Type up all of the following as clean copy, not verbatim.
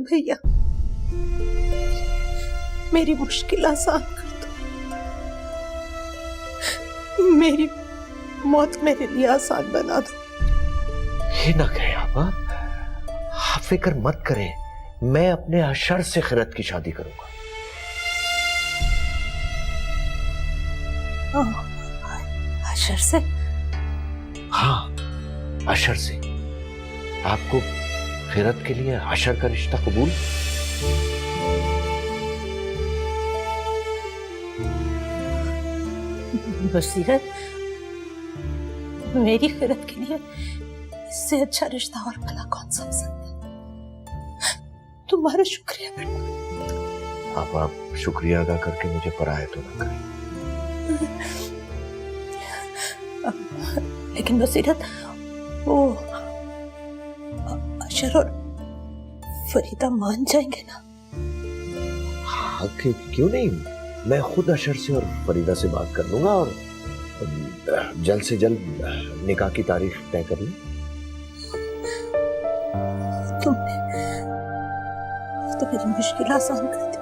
भैया मेरी मुश्किल आसान कर दो, मेरी मौत मेरे लिए आसान बना दो। ये ना कहें आपा, आप फिक्र मत करें, मैं अपने अशर से खिरत की शादी करूंगा। अशर से? हाँ, अशर से। आपको खिरत के लिए अशर का रिश्ता कबूल? बसीरत, मेरी खिरत के लिए इससे अच्छा रिश्ता और भला कौन सा हो सकता है? तुम्हारा शुक्रिया बेटा। आप शुक्रिया अदा करके मुझे पराया तो ना करें। लेकिन बसीरत, वो अशर और फरीदा मान जाएंगे ना? हाँ, क्यों नहीं, मैं खुद अशर से और फरीदा से बात कर लूंगा और जल्द से जल्द निकाह की तारीख तय कर लूं। तुमने तो मेरी मुश्किल आसान कर दी।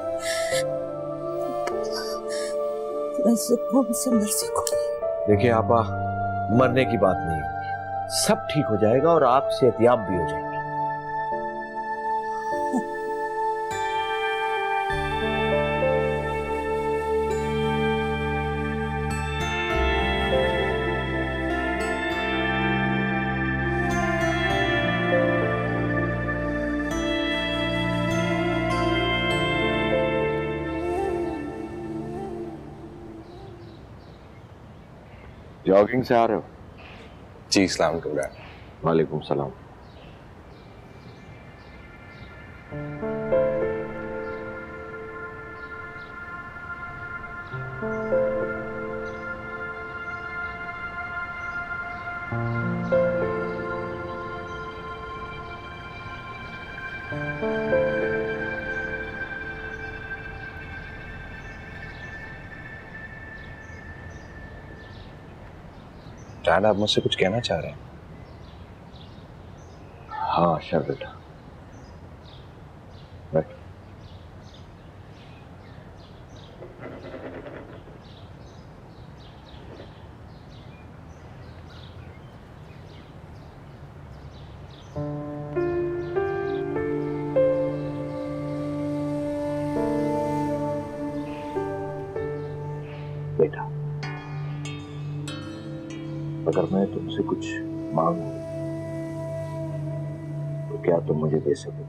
मैं सुकून से मर सकूंगी। देखिए आपा, मरने की बात नहीं होगी, सब ठीक हो जाएगा और आप सेहतियाब भी हो जाएंगे। जॉगिंग से आ रहे हो? जी, अस्सलाम वालेकुम डैड। वालेकुम सलाम। डैड, आप मुझसे कुछ कहना चाह रहे हैं? हाँ अशर बेटा, बैठ। बेटा, अगर मैं तुमसे कुछ मांगूं तो क्या तुम मुझे दे सकोगे?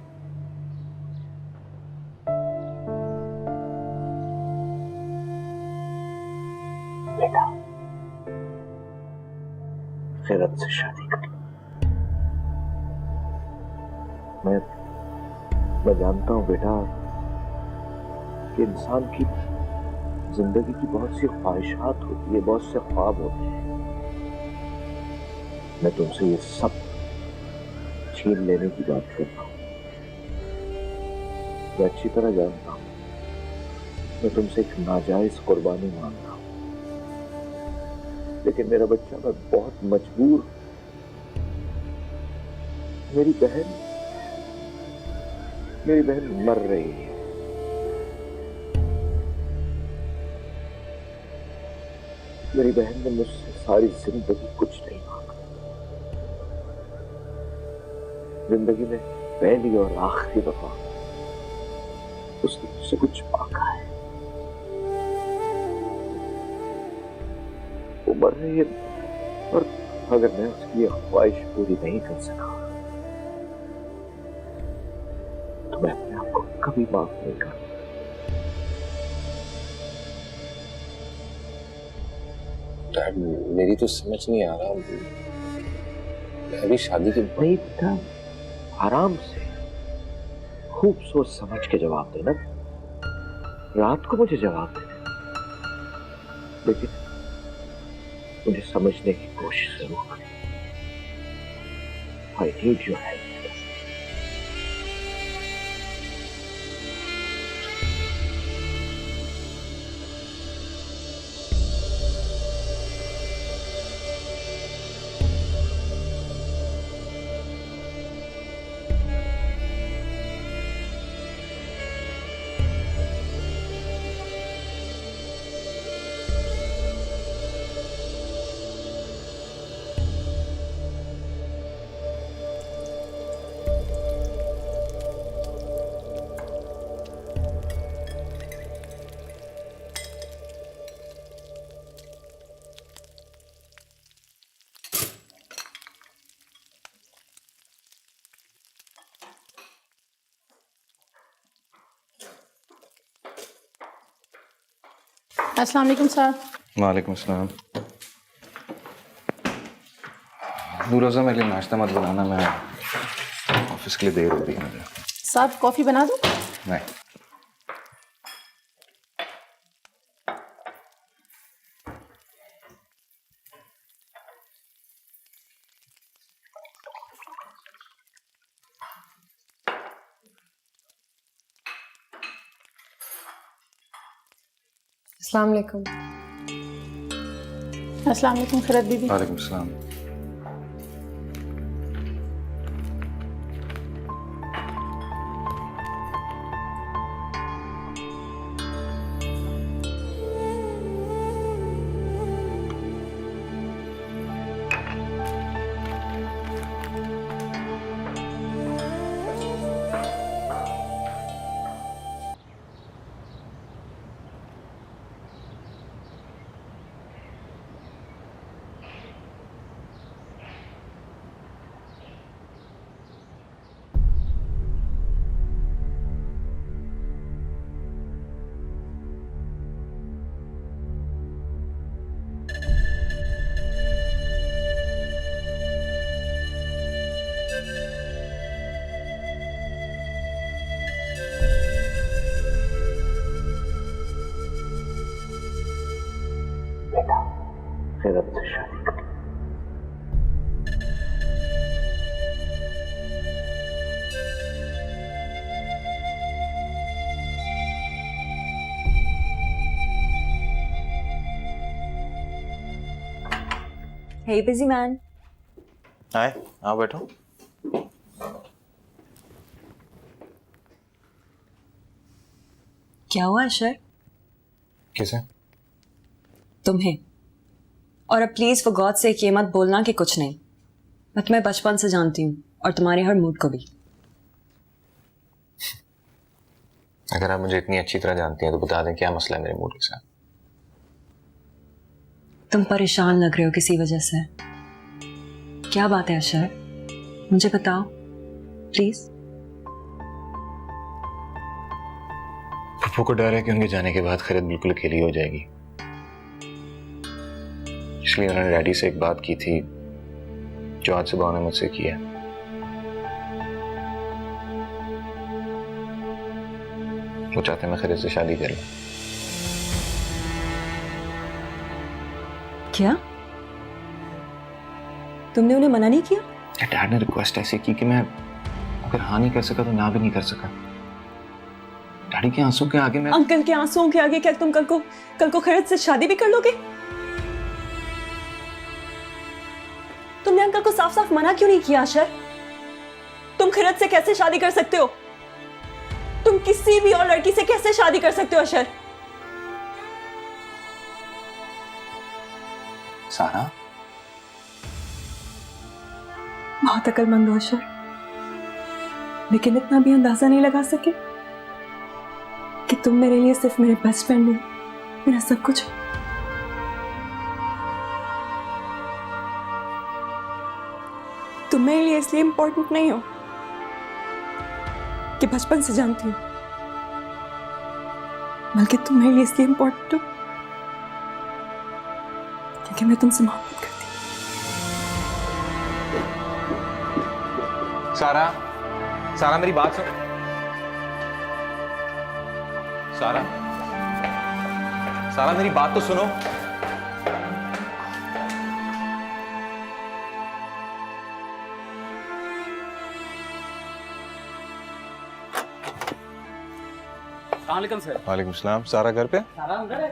बेटा, खैरत से शादी कर लो। मैं जानता हूं बेटा कि इंसान की जिंदगी की बहुत सी ख्वाहिशात होती है, बहुत से ख्वाब होते हैं। मैं तुमसे ये सब छीन लेने की बात करता हूं। मैं अच्छी तरह जानता हूं, मैं तुमसे एक नाजायज कुर्बानी मांग रहा हूं, लेकिन मेरा बच्चा, मैं बहुत मजबूर। मेरी बहन मर रही है। मेरी बहन ने मुझसे सारी जिंदगी कुछ नहीं मांगा। जिंदगी में पहली और आखिरी दफा उसने मुझसे कुछ मांगा है। वो मर रही है और अगर मैं उसकी ये ख्वाहिश पूरी नहीं कर सका तो मैं अपने आप को कभी माफ नहीं करूंगा। डैड, मेरी तो समझ नहीं आ रहा, मैं अभी शादी के नहीं बेटा, आराम से खूब सोच समझ के जवाब देना। रात को मुझे जवाब देना, लेकिन मुझे समझने की कोशिश जरूर करें। I need your help. अस्सलाम वालेकुम सर। वालेकुम अस्सलाम। रोज़ा मेरे लिए नाश्ता मत बनाना, मैं ऑफिस के लिए देर हो रही है मुझे। साहब कॉफ़ी बना दूँ? नहीं। अस्सलाम वालेकुम। अस्सलाम वालेकुम खैरत दीदी। वालेकुम अस्सलाम। खैरत से शादी कर। Hey, busy man. हाय, आओ बैठो। क्या हुआ अशर? किसे? तुम्हें। और अब प्लीज फॉर गॉड से ये मत बोलना कि कुछ नहीं। मैं तुम्हें बचपन से जानती हूँ और तुम्हारे हर मूड को भी। अगर आप मुझे इतनी अच्छी तरह जानती हैं तो बता दें क्या मसला है मेरे मूड के साथ। तुम परेशान लग रहे हो किसी वजह से। क्या बात है अशर? मुझे बताओ प्लीज। पप्पू को डर है कि उनके जाने के बाद खैरत बिल्कुल अकेली हो जाएगी, इसलिए उन्होंने डैडी से एक बात की थी जो आज सुबह उन्होंने मुझसे की है। वो चाहते हैं मैं खैरत से शादी कर लूं। क्या तुमने उन्हें मना नहीं किया? डैड ने रिक्वेस्ट ऐसे की कि मैं अगर हाँ नहीं कर सका तो ना भी नहीं कर सका। डैडी के आंसू के आगे मैं अंकल के आंसुओं के आगे क्या तुम कल को खैरत से शादी भी कर लोगे? तुमने अंकल को साफ साफ मना क्यों नहीं किया अशर? तुम खैरत से कैसे शादी कर सकते हो? तुम किसी भी और लड़की से कैसे शादी कर सकते हो अशर? सारा बहुत अक्लमंद हो अशर, लेकिन इतना भी अंदाजा नहीं लगा सके कि तुम मेरे लिए सिर्फ मेरे बेस्ट फ्रेंड नहीं, मेरा सब कुछ हो। तुम मेरे लिए इसलिए इंपॉर्टेंट नहीं हो कि बचपन से जानती हूँ, बल्कि तुम मेरे लिए इसलिए इंपॉर्टेंट हो क्योंकि मैं तुमसे मोहब्बत करती हूँ। सारा मेरी बात सुन। सारा मेरी बात तो सुनो। वालेकुम सर। वालेकुम सलाम। सारा घर पे? सारा अंदर है।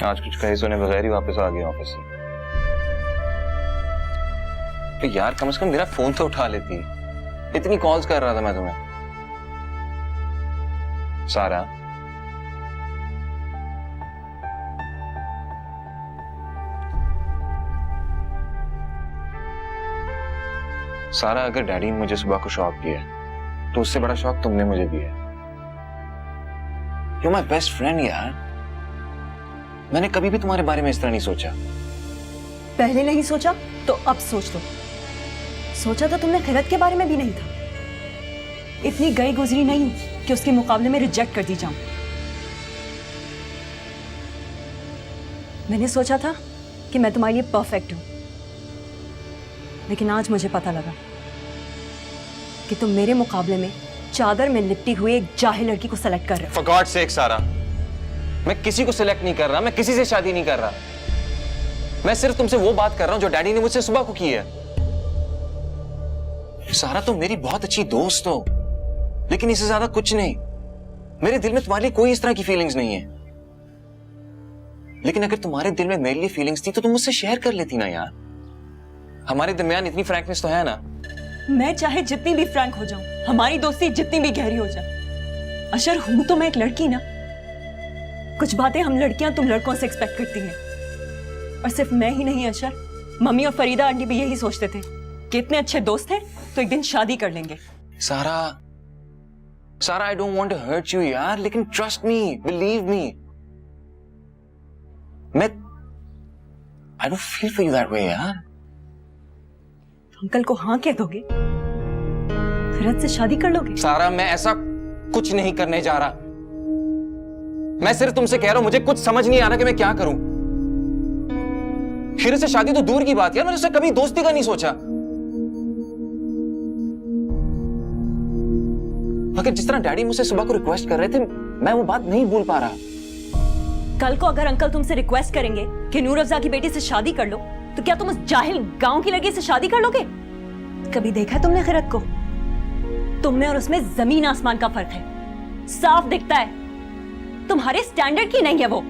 आज कुछ कहे सुने बगैर ही वापस आ गया ऑफिस से। तो यार कम से कम मेरा फोन तो उठा लेती। इतनी कॉल्स कर रहा था मैं तुम्हें। सारा, सारा, अगर डैडी ने मुझे सुबह को शॉक दिया तो उससे बड़ा शॉक तुमने मुझे दिया। You're my best friend यार। मैंने कभी भी तुम्हारे बारे में इस तरह नहीं सोचा। पहले नहीं सोचा तो अब सोच लो। सोचा तो तुमने खिरत के बारे में भी नहीं था। इतनी गई गुजरी नहीं कि उसके मुकाबले में रिजेक्ट कर दी जाऊं। मैंने सोचा था कि मैं तुम्हारे लिए परफेक्ट हूं, लेकिन आज मुझे पता लगा कि तुम मेरे मुकाबले में चादर में लिपटी हुई एक जाहिल लड़की को सेलेक्ट कर रहे हो। For God's sake सारा, मैं किसी को सिलेक्ट नहीं कर रहा, मैं किसी से शादी नहीं कर रहा। मैं सिर्फ तुमसे वो बात कर रहा हूं जो डैडी ने मुझसे सुबह को की है। सारा, तुम मेरी बहुत अच्छी दोस्त हो, लेकिन इससे ज्यादा कुछ नहीं। मेरे दिल में तुम्हारे लिए कोई इस तरह की फीलिंग्स नहीं है। लेकिन अगर तुम्हारे दिल में मेरे लिए फीलिंग्स थी तो तुम मुझसे शेयर कर लेती ना यार। हमारे दरमियान इतनी फ्रैंकनेस तो है ना। मैं चाहे जितनी भी फ्रैंक हो जाऊं, हमारी दोस्ती जितनी भी गहरी हो जाए, अशर हूं तो मैं एक लड़की ना। कुछ बातें हम लड़कियां तुम लड़कों से एक्सपेक्ट करती हैं। और सिर्फ मैं ही नहीं अशर, मम्मी और फरीदा आंटी भी यही सोचते थे कि इतने अच्छे दोस्त हैं तो एक दिन शादी कर लेंगे। Sara, Sara, I don't want to hurt you यार, लेकिन ट्रस्ट मी, बिलीव मी, मैं I don't feel for you that way यार। अंकल को हाँ कह दोगे? खिरत से शादी कर लोगे? सारा, मैं ऐसा कुछ नहीं करने जा रहा। मैं सिर्फ तुमसे कह रहा हूं, मुझे कुछ समझ नहीं आ रहा कि मैं क्या करूं। खिरत से शादी तो दूर की बात यार, मैंने उससे कभी दोस्ती का नहीं सोचा। मगर जिस तरह डैडी मुझसे सुबह को रिक्वेस्ट कर रहे थे, मैं वो बात नहीं भूल पा रहा। कल को अगर अंकल तुमसे रिक्वेस्ट करेंगे कि नूर अफजा की बेटी से शादी कर लो, तो क्या तुम उस जाहिल गांव की लड़की से शादी कर लोगे? कभी देखा है तुमने खिरत को? तुम में और उसमें जमीन आसमान का फर्क है, साफ दिखता है। तुम्हारे स्टैंडर्ड की नहीं है वो।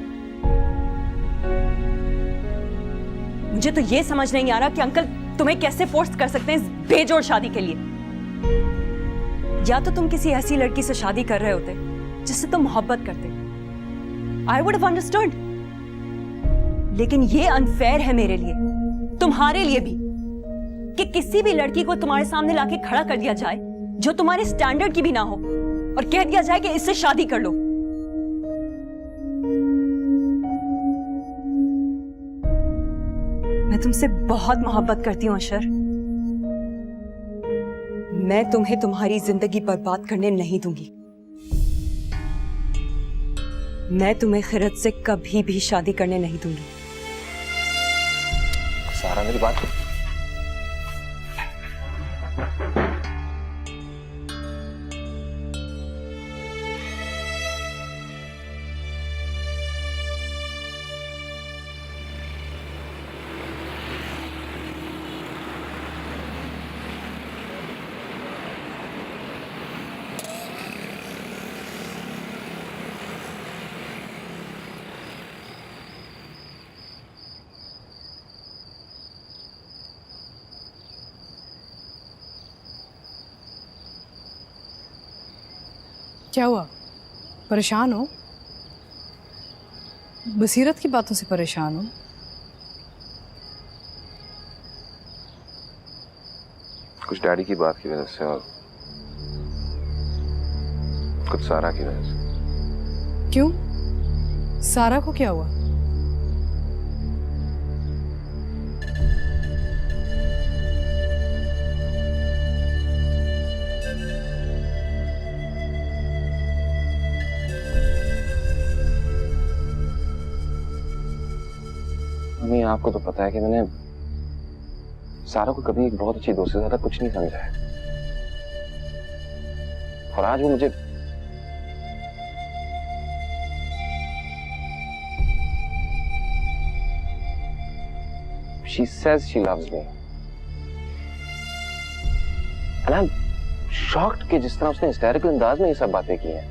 मुझे तो ये समझ नहीं आ रहा कि अंकल तुम्हें कैसे फोर्स कर सकते हैं इस बेजोड़ शादी के लिए। या तो तुम किसी ऐसी लड़की से शादी कर रहे होते जिससे तुम मोहब्बत करते, आई वुड हैव अंडरस्टूड। लेकिन ये अनफेयर है मेरे लिए, तुम्हारे लिए भी, कि किसी भी लड़की को तुम्हारे सामने लाके खड़ा कर दिया जाए जो तुम्हारे स्टैंडर्ड की भी ना हो, और कह दिया जाए कि इससे शादी कर लो। मैं तुमसे बहुत मोहब्बत करती हूँ अशर। मैं तुम्हें तुम्हारी जिंदगी बर्बाद करने नहीं दूंगी। मैं तुम्हें खिरत से कभी भी शादी करने नहीं दूंगी। सारा, मेरी बात क्या हुआ? परेशान हो? बसीरत की बातों से परेशान हो? कुछ डैडी की बात की वजह से और कुछ सारा की वजह से। क्यों? सारा को क्या हुआ? मम्मी, आपको तो पता है कि मैंने सारा को कभी एक बहुत अच्छी दोस्त से ज्यादा कुछ नहीं समझा है, और आज वो मुझे she says she loves me and I'm shocked कि जिस तरह उसने हिस्टेरिकल अंदाज में ये सब बातें की हैं।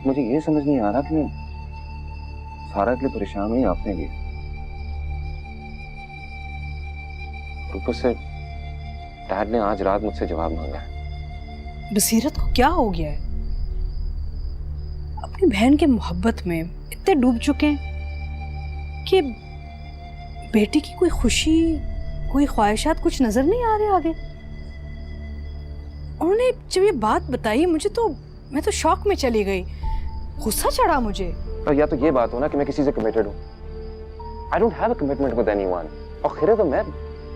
मुझे ये समझ नहीं आ रहा कि मैं सारा के लिए परेशान हुई, आपने लिए। ऊपर से डैड ने आज रात मुझसे जवाब मांगा है। बसीरत को क्या हो गया है? अपनी बहन के मोहब्बत में इतने डूब चुके हैं कि बेटी की कोई खुशी, कोई ख्वाहिशात कुछ नजर नहीं आ रहे आगे। उन्होंने जब ये बात बताई मैं तो शॉक में चली गई, गुस्सा चढ़ा मुझे। और या तो ये बात हो ना कि मैं किसी से कमिटेड हूँ। I don't have a commitment with anyone. और खैर तो मैं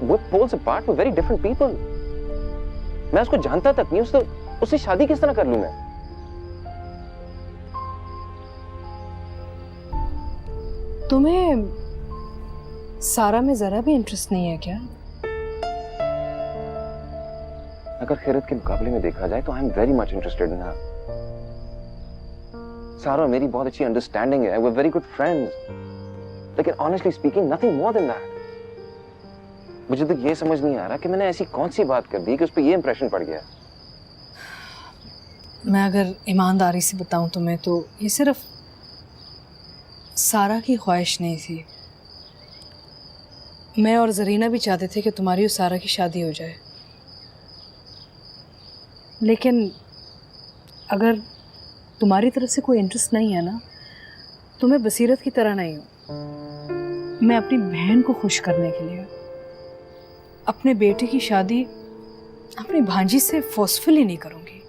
वो poles apart with very different people. मैं उसको जानता तक नहीं, उससे शादी किस तरह कर लूं मैं? तुम्हें सारा में जरा भी इंटरेस्ट नहीं है क्या? अगर खैरत के मुकाबले में देखा जाए तो I am very much interested in her. Sara मेरी बहुत अच्छी अंडरस्टैंडिंग है, we are very good friends, लेकिन honestly speaking nothing more than that. मुझे तो ये समझ नहीं आ रहा कि मैंने ऐसी कौन सी बात कर दी कि उस पर ये इंप्रेशन पड़ गया। मैं अगर ईमानदारी से बताऊं तुम्हें तो ये सिर्फ सारा की ख्वाहिश नहीं थी। मैं और जरीना भी चाहते थे कि तुम्हारी और सारा की शादी हो जाए, लेकिन अगर तुम्हारी तरफ से कोई इंटरेस्ट नहीं है ना, तो मैं बसीरत की तरह नहीं हूँ। मैं अपनी बहन को खुश करने के लिए अपने बेटे की शादी अपनी भांजी से फोर्सफुली नहीं करूँगी।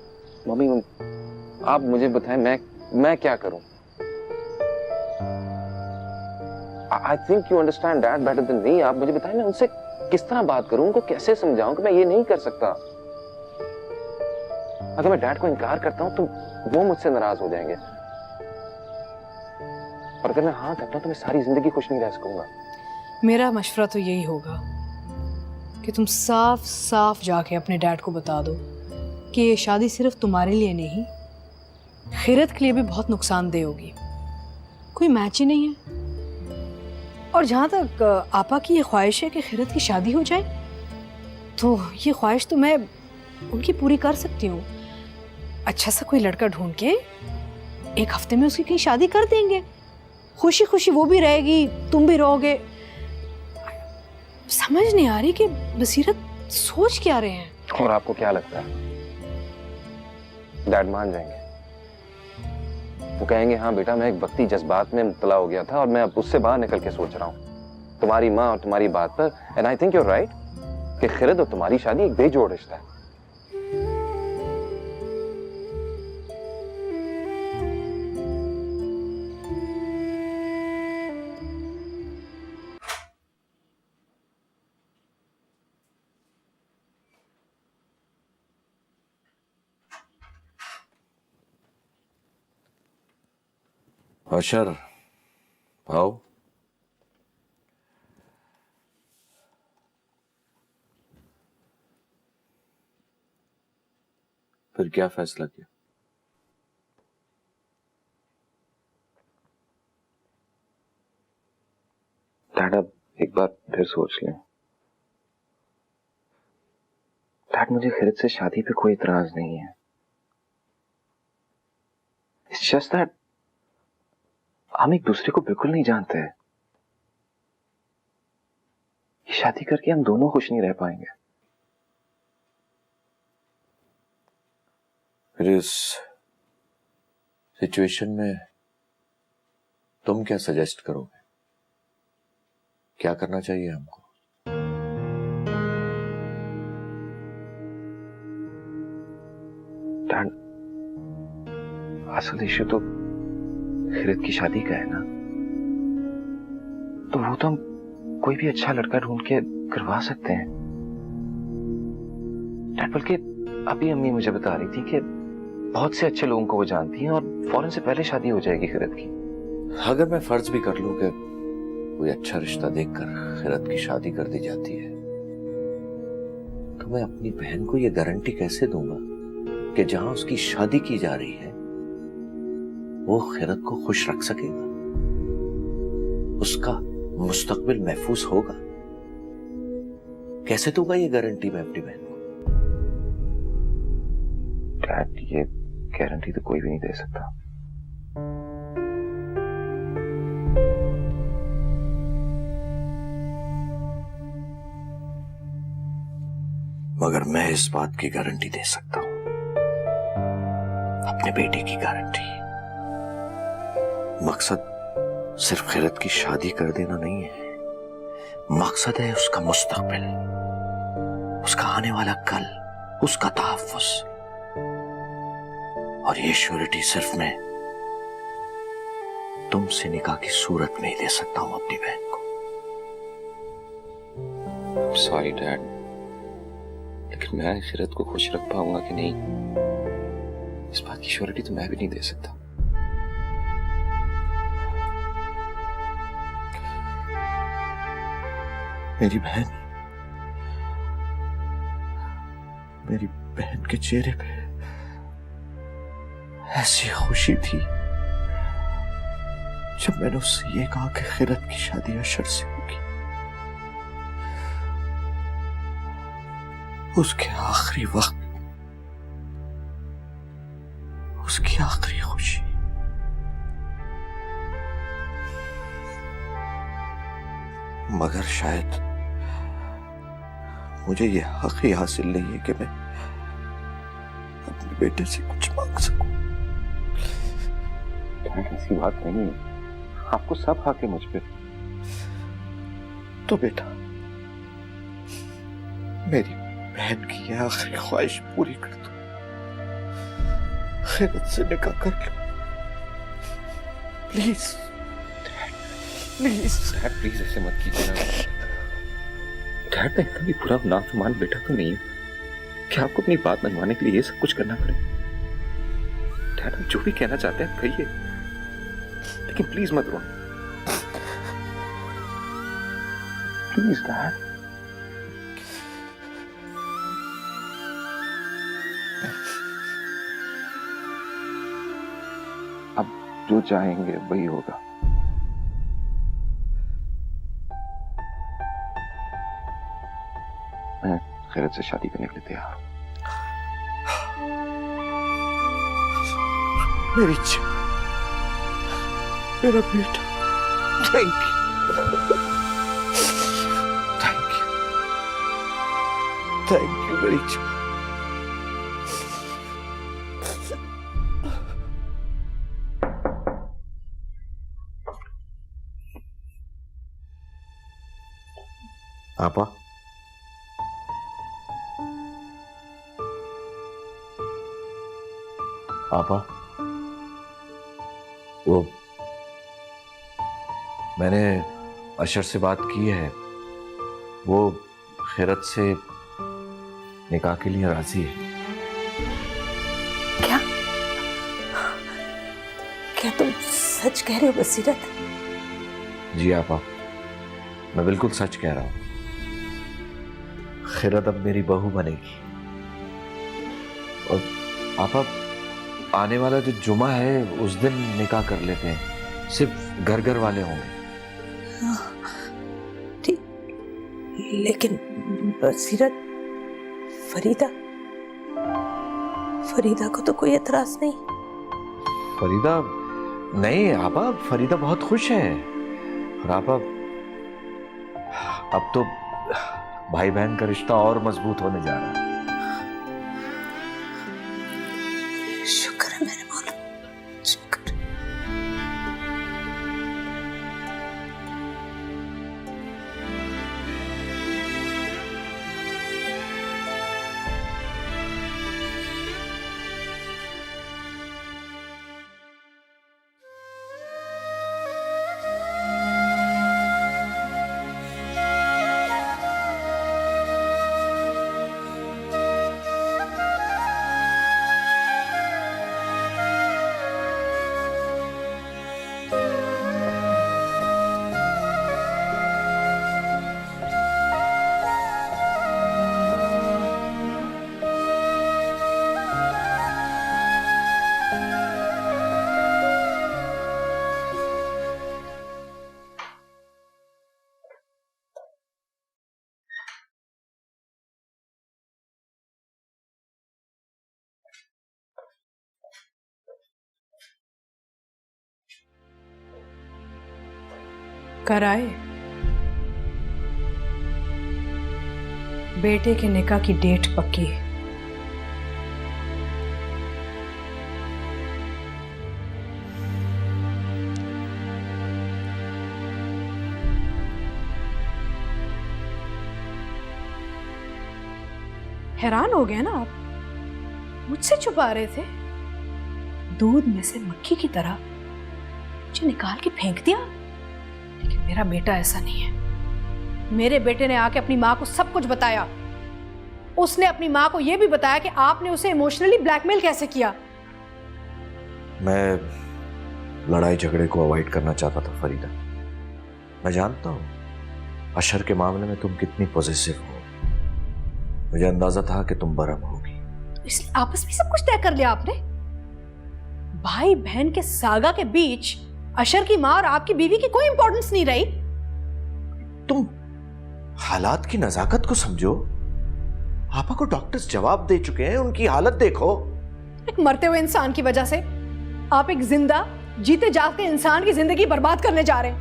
मम्मी आप मुझे बताएं मैं क्या करूं? I think you understand that better than me. आप मुझे बताएं मैं उनसे किस तरह बात करूं, उनको कैसे समझाऊं कि मैं ये नहीं कर सकता। अगर मैं डैड को इनकार करता हूं तो वो मुझसे नाराज हो जाएंगे, और अगर मैं हाँ करता हूं तो मैं सारी जिंदगी खुश नहीं रह सकूंगा। मेरा मशवरा तो यही होगा कि तुम साफ साफ जाके अपने डैड को बता दो कि ये शादी सिर्फ तुम्हारे लिए नहीं, खैरत के लिए भी बहुत नुकसानदेह होगी। कोई मैच ही नहीं है। और जहाँ तक आपा की ये ख्वाहिश है कि खैरत की शादी हो जाए, तो ये ख्वाहिश तो मैं उनकी पूरी कर सकती हूँ। अच्छा सा कोई लड़का ढूंढ के 1 हफ्ते में उसकी कहीं शादी कर देंगे, खुशी खुशी वो भी रहेगी, तुम भी रहोगे। समझ नहीं आ रही कि बसीरत सोच क्या रहे हैं। और आपको क्या लगता है डैड मान जाएंगे? वो कहेंगे हाँ बेटा मैं एक वक्ती जज्बात में मुब्तला हो गया था और मैं अब उससे बाहर निकल के सोच रहा हूँ तुम्हारी माँ और तुम्हारी बात पर। And I think you are right कि खैरत और तुम्हारी शादी एक बेजोड़ रिश्ता है। अशर आओ। फिर क्या फैसला किया? डैड अब एक बार फिर सोच लें। डैड मुझे खैरत से शादी पे कोई इतराज नहीं है। इट्स जस्ट दैट हम एक दूसरे को बिल्कुल नहीं जानते हैं। ये शादी करके हम दोनों खुश नहीं रह पाएंगे। फिर इस सिचुएशन में तुम क्या सजेस्ट करोगे? क्या करना चाहिए हमको? डैड असल इश्यू तो खैरत की शादी का है ना, तो वो तो हम कोई भी अच्छा लड़का ढूंढ के करवा सकते हैं। डैड बल्कि अभी अम्मी मुझे बता रही थी कि बहुत से अच्छे लोगों को वो जानती हैं और फौरन से पहले शादी हो जाएगी खैरत की। अगर मैं फर्ज भी कर लूं कि कोई अच्छा रिश्ता देखकर खैरत की शादी कर दी जाती है, तो मैं अपनी बहन को यह गारंटी कैसे दूंगा कि जहां उसकी शादी की जा रही है वो खैरत को खुश रख सकेगा, उसका मुस्तकबिल महफूज होगा? कैसे दूंगा ये गारंटी मैं अपनी बहन को? डैड ये गारंटी तो कोई भी नहीं दे सकता। मगर मैं इस बात की गारंटी दे सकता हूं, अपने बेटे की गारंटी। मकसद सिर्फ खिरत की शादी कर देना नहीं है, मकसद है उसका मुस्तकबिल, उसका आने वाला कल, उसका तहफ्फुज़। और ये श्योरिटी सिर्फ मैं तुमसे निकाह की सूरत में ही दे सकता हूं अपनी बहन को। सॉरी डैड, लेकिन मैं खिरत को खुश रख पाऊंगा कि नहीं, इस बात की श्योरिटी तो मैं भी नहीं दे सकता। मेरी बहन के चेहरे पे ऐसी खुशी थी जब मैंने उससे ये कहा कि खिरत की शादी अशर से होगी। उसके आखिरी वक्त, उसकी आखिरी खुशी। मगर शायद मुझे ये हक ही हासिल नहीं है कि मैं अपने बेटे से कुछ मांग सकूं। ऐसी बात नहीं है, आपको सब हक है मुझ पे। तो बेटा, मेरी बहन की यह आखिरी ख्वाहिश पूरी कर दो, खिरत से निकाह करके। प्लीज प्लीज प्लीज ऐसे मत कीजिए ना। डैड, मैं इतना भी बुरा नाफरमान बेटा तो नहीं हूं कि आपको अपनी बात मनवाने के लिए ये सब कुछ करना पड़े। डैड, आप जो भी कहना चाहते हैं कहिए, लेकिन प्लीज मत रो। Please dad. अब जो चाहेंगे वही होगा। मैं खिरत से शादी करने के लिए तैयार हूं। मेरी मेरा बेटा, thank you, thank you, thank you मेरी जान। आपा, आपा, वो मैंने अशर से बात की है, वो खिरत से निकाह के लिए राजी है। क्या क्या तुम सच कह रहे हो बसीरत? जी आपा, मैं बिल्कुल सच कह रहा हूं। खिरत अब मेरी बहू बनेगी। और आपा, आने वाला जो जुमा है उस दिन निकाह कर लेते हैं, सिर्फ घर घर वाले होंगे। ठीक, लेकिन बसीरत, फरीदा को तो कोई एतराज नहीं। फरीदा नहीं आपा, फरीदा बहुत खुश है। और आपा, अब तो भाई बहन का रिश्ता और मजबूत होने जा रहा है। शुक्र है मेरे मौला, शुक्र। कराए बेटे के निकाह की डेट पक्की है। हैरान हो गए ना आप? मुझसे छुपा रहे थे? दूध में से मक्खी की तरह मुझे निकाल के फेंक दिया। लेकिन मेरा बेटा ऐसा नहीं है। मेरे बेटे ने आके अपनी माँ को सब कुछ बताया। उसने अपनी माँ को यह भी बताया कि आपने उसे इमोशनली ब्लैकमेल कैसे किया। मैं लड़ाई झगड़े को अवॉइड करना चाहता था फरीदा। मैं जानता हूं अशर के मामले में तुम कितनी पॉजिटिव हो। मुझे अंदाजा था कि तुम बरम होगी, इसलिए आपस में सब कुछ तय कर लिया आपने। भाई बहन के सागा के बीच अशर की माँ और आपकी बीवी की कोई इंपॉर्टेंस नहीं रही। तुम हालात की नजाकत को समझो। आपा को डॉक्टर्स जवाब दे चुके हैं, उनकी हालत देखो। एक मरते हुए इंसान की वजह से आप एक जिंदा जीते जागते इंसान की जिंदगी बर्बाद करने जा रहे हैं।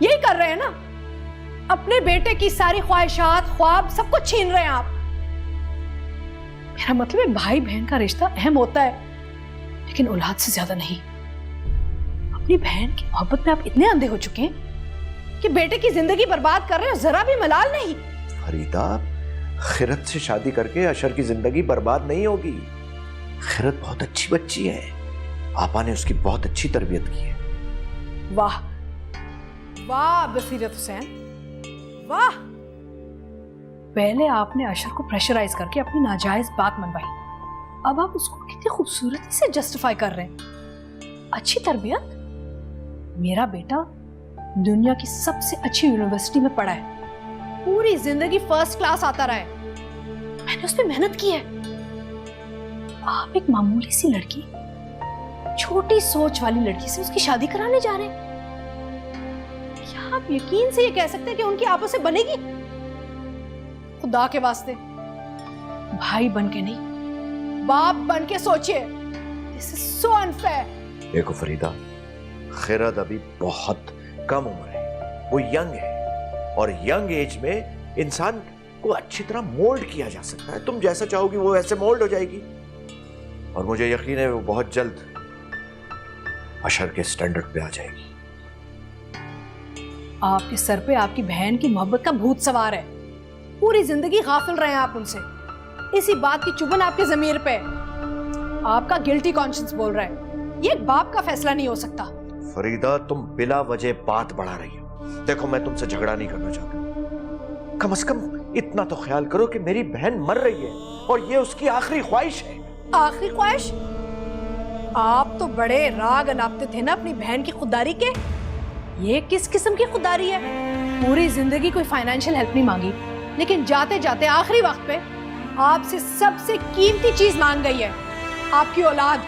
यही कर रहे हैं ना? अपने बेटे की सारी ख्वाहिशात, ख्वाब सब कुछ छीन रहे हैं आप। मेरा मतलब है भाई बहन का रिश्ता अहम होता है, लेकिन औलाद से ज्यादा नहीं। अपनी बहन की मोहब्बत में आप इतने अंधे हो चुके हैं कि बेटे की जिंदगी बर्बाद कर रहे हो, जरा भी मलाल नहीं। फरीदा, खिरत से शादी करके अशर की जिंदगी बर्बाद नहीं होगी। खिरत बहुत अच्छी बच्ची है, आपा ने उसकी बहुत अच्छी तरबियत की है। वाह वाह बसीरत हुसैन, वाह। पहले आपने अशर को प्रेशराइज करके अपनी नाजायज बात मनवाई, अब आप उसको कितनी खूबसूरती से जस्टिफाई कर रहे हैं। अच्छी तरबियत? मेरा बेटा दुनिया की सबसे अच्छी यूनिवर्सिटी में पढ़ा है, पूरी जिंदगी फर्स्ट क्लास आता रहा है। मैंने उस पर मेहनत की है। आप एक मामूली सी लड़की, छोटी सोच वाली लड़की से उसकी शादी कराने जा रहे हैं। क्या आप यकीन से ये कह सकते हैं कि उनकी आपस में बनेगी? खुदा के वास्ते भाई बन के नहीं, बाप बन के सोचिए। This is so unfair. देखो फरीदा, खिरत अभी बहुत कम उम्र है, वो यंग है, और यंग एज में इंसान को अच्छी तरह मोल्ड किया जा सकता है। तुम जैसा चाहोगी वो वैसे मोल्ड हो जाएगी, और मुझे यकीन है वो बहुत जल्द अशर के स्टैंडर्ड पे आ जाएगी। आपके सर पे आपकी बहन की मोहब्बत का भूत सवार है। पूरी जिंदगी गाफिल रहे हैं आप उनसे। इसी बात की चुभन आपके जमीर पे है। आपका गिल्टी कॉन्शियंस बोल रहा है। ये एक बाप का फैसला नहीं हो सकता। फरीदा, तुम बिला वजह बात बढ़ा रही हो। देखो, मैं तुमसे झगड़ा नहीं करना चाहता। कम से कम इतना तो ख्याल करो कि मेरी बहन मर रही है और ये उसकी आखिरी ख्वाहिश है। आखिरी ख्वाहिश? आप तो बड़े राग अनापते थे ना अपनी बहन की खुददारी के। ये किस किस्म की खुददारी है? पूरी जिंदगी कोई फाइनेंशियल हेल्प नहीं मांगी, लेकिन जाते जाते आखिरी वक्त पे आपसे सबसे कीमती चीज मांग गई है, आपकी औलाद।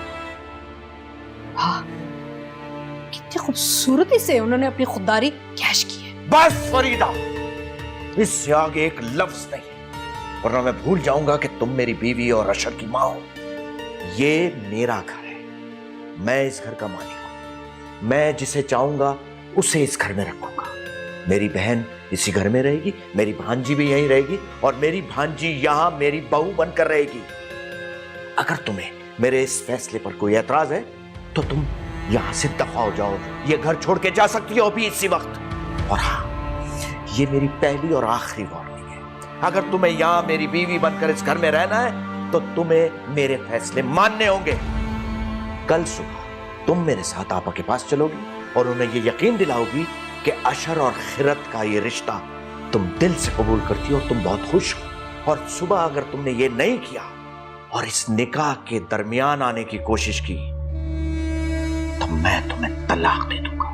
हाँ, कितनी खूबसूरती से उन्होंने अपनी खुददारी कैश की है। बस फरीदा, इससे आगे एक लफ्ज नहीं, वरना मैं भूल जाऊंगा कि तुम मेरी बीवी और अशर की मां हो। ये मेरा घर है, मैं इस घर का मालिक हूं। मैं जिसे चाहूंगा उसे इस घर में रखूंगा। मेरी बहन इसी घर में रहेगी, मेरी भांजी भी यहीं रहेगी, और मेरी भांजी यहां मेरी बहू बनकर रहेगी। अगर तुम्हें मेरे इस फैसले पर कोई एतराज है तो तुम यहां से दफा हो जाओ। ये घर छोड़ के जा सकती हो अभी इसी वक्त। और हाँ, ये मेरी पहली और आखिरी वार्निंग है। अगर तुम्हें यहां मेरी बीवी बनकर इस घर में रहना है तो तुम्हें मेरे फैसले मानने होंगे। कल सुबह तुम मेरे साथ आपा के पास चलोगी और उन्हें ये यकीन दिलाओगी कि अशर और खिरत का ये रिश्ता तुम दिल से कबूल करती हो और तुम बहुत खुश हो। और सुबह अगर तुमने ये नहीं किया और इस निकाह के दरमियान आने की कोशिश की तो मैं तुम्हें तलाक दे दूंगा।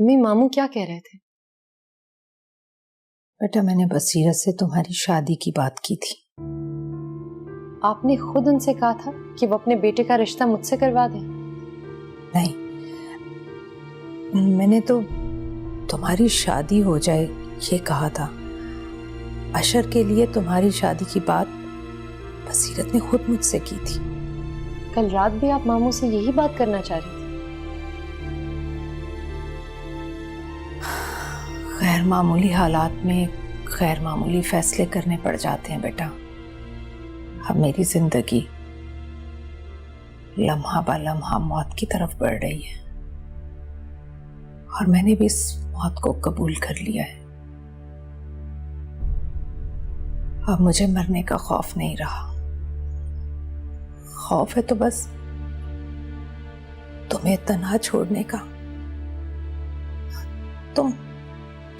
मम्मी मामू क्या कह रहे थे? बेटा मैंने बसीरत से तुम्हारी शादी की बात की थी। आपने खुद उनसे कहा था कि वो अपने बेटे का रिश्ता मुझसे करवा दें। नहीं, मैंने तो तुम्हारी शादी हो जाए ये कहा था। अशर के लिए तुम्हारी शादी की बात बसीरत ने खुद मुझसे की थी। कल रात भी आप मामू से यही बात करना चाह रही थी। गैर मामूली हालात में गैर मामूली फैसले करने पड़ जाते हैं बेटा। अब मेरी जिंदगी लम्हा बा लम्हा मौत की तरफ बढ़ रही है और मैंने भी इस मौत को कबूल कर लिया है। अब मुझे मरने का खौफ नहीं रहा। खौफ है तो बस तुम्हें तन्हा छोड़ने का।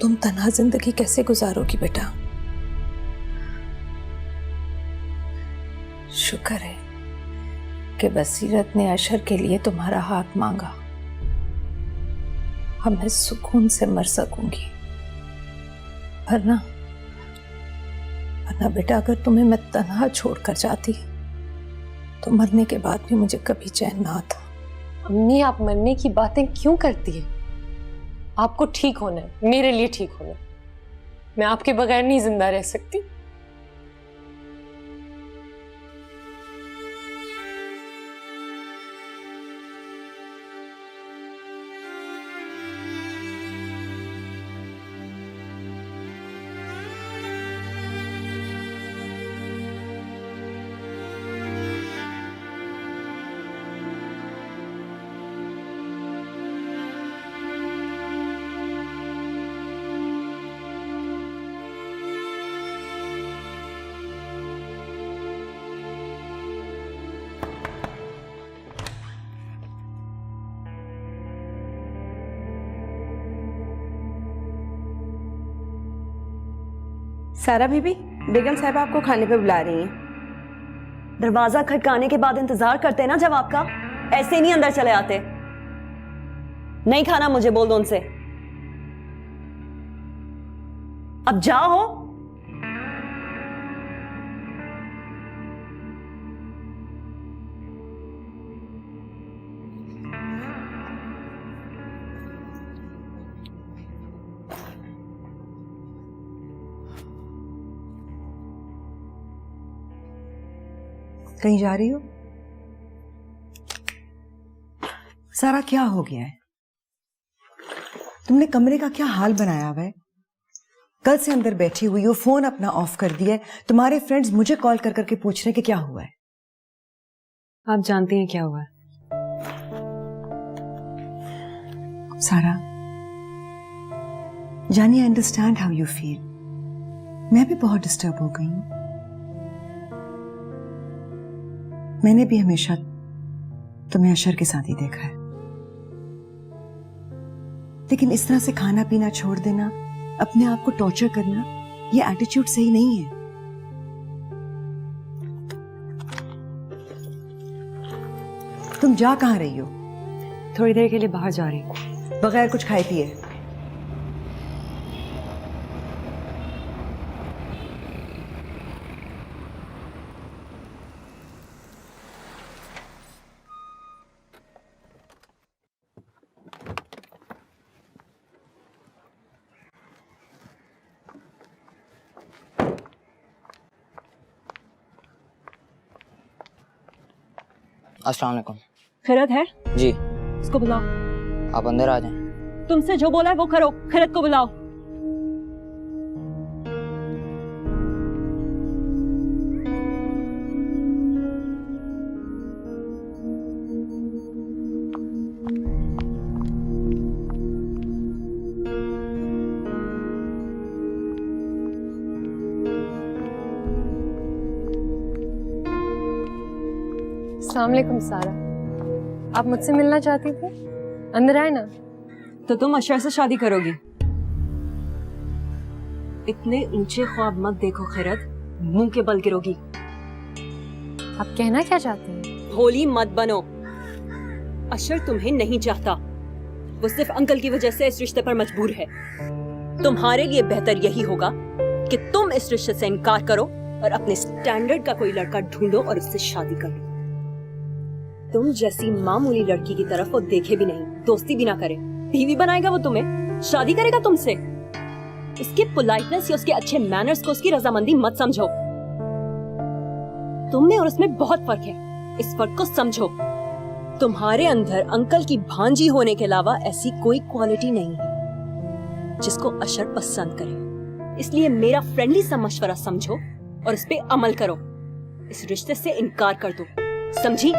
तुम तन्हा जिंदगी कैसे गुजारोगी बेटा? शुक्र है कि बसीरत ने अशर के लिए तुम्हारा हाथ मांगा। अब मैं सुकून से मर सकूंगी। वरना बेटा अगर तुम्हें मैं तन्हा छोड़कर जाती तो मरने के बाद भी मुझे कभी चैन ना आता। अम्मी आप मरने की बातें क्यों करती हैं? आपको ठीक होना है, मेरे लिए ठीक होना है। मैं आपके बगैर नहीं जिंदा रह सकती। सारा बीबी, बेगम साहब आपको खाने पे बुला रही हैं। दरवाजा खटकाने के बाद इंतजार करते हैं ना जवाब का, ऐसे नहीं अंदर चले आते। नहीं खाना मुझे बोल दो उनसे। अब जाओ। कहीं जा रही हो? सारा क्या हो गया है? तुमने कमरे का क्या हाल बनाया हुआ है? कल से अंदर बैठी हुई हो, फोन अपना ऑफ कर दिया है। तुम्हारे फ्रेंड्स मुझे कॉल कर करके पूछ रहे हैं कि क्या हुआ है। आप जानती हैं क्या हुआ है? सारा, जानी, I understand how you feel. मैं भी बहुत डिस्टर्ब हो गई हूं। मैंने भी हमेशा तुम्हें अशर के साथ ही देखा है, लेकिन इस तरह से खाना पीना छोड़ देना, अपने आप को टॉर्चर करना, ये एटीट्यूड सही नहीं है। तुम जा कहां रही हो? थोड़ी देर के लिए बाहर जा रही हूं। बगैर कुछ खाए पिए? अस्सलाम वालेकुम। खैरत है? जी। इसको बुलाओ। आप अंदर आ जाएं। तुमसे जो बोला है वो करो। खैरत को बुलाओ। अस्सलाम वालेकुम सारा, आप मुझसे मिलना चाहती थी? अंदर आए ना। तो तुम अशर से शादी करोगी? इतने ऊंचे ख्वाब मत देखो खैरत, मुंह के बल गिरोगी। आप कहना क्या चाहती हैं? भोली मत बनो। अशर तुम्हें नहीं चाहता, वो सिर्फ अंकल की वजह से इस रिश्ते पर मजबूर है। तुम्हारे लिए बेहतर यही होगा कि तुम इस रिश्ते से इनकार करो और अपने स्टैंडर्ड का कोई लड़का ढूंढो और उससे शादी करो। तुम जैसी मामूली लड़की की तरफ वो देखे भी नहीं, दोस्ती भी ना करे। बीवी बनाएगा वो तुम्हें, शादी करेगा तुमसे। उसकी पोलाइटनेस या उसके अच्छे मैनर्स को उसकी रजामंदी मत समझो। तुम में और उसमें बहुत फर्क है, इस फर्क को समझो। तुम्हारे अंदर अंकल की भांजी होने के अलावा ऐसी कोई क्वालिटी नहीं है जिसको अशर पसंद करे। इसलिए मेरा फ्रेंडली सा मशवरा समझो और इस पे अमल करो। इस रिश्ते से इनकार कर दो, समझी?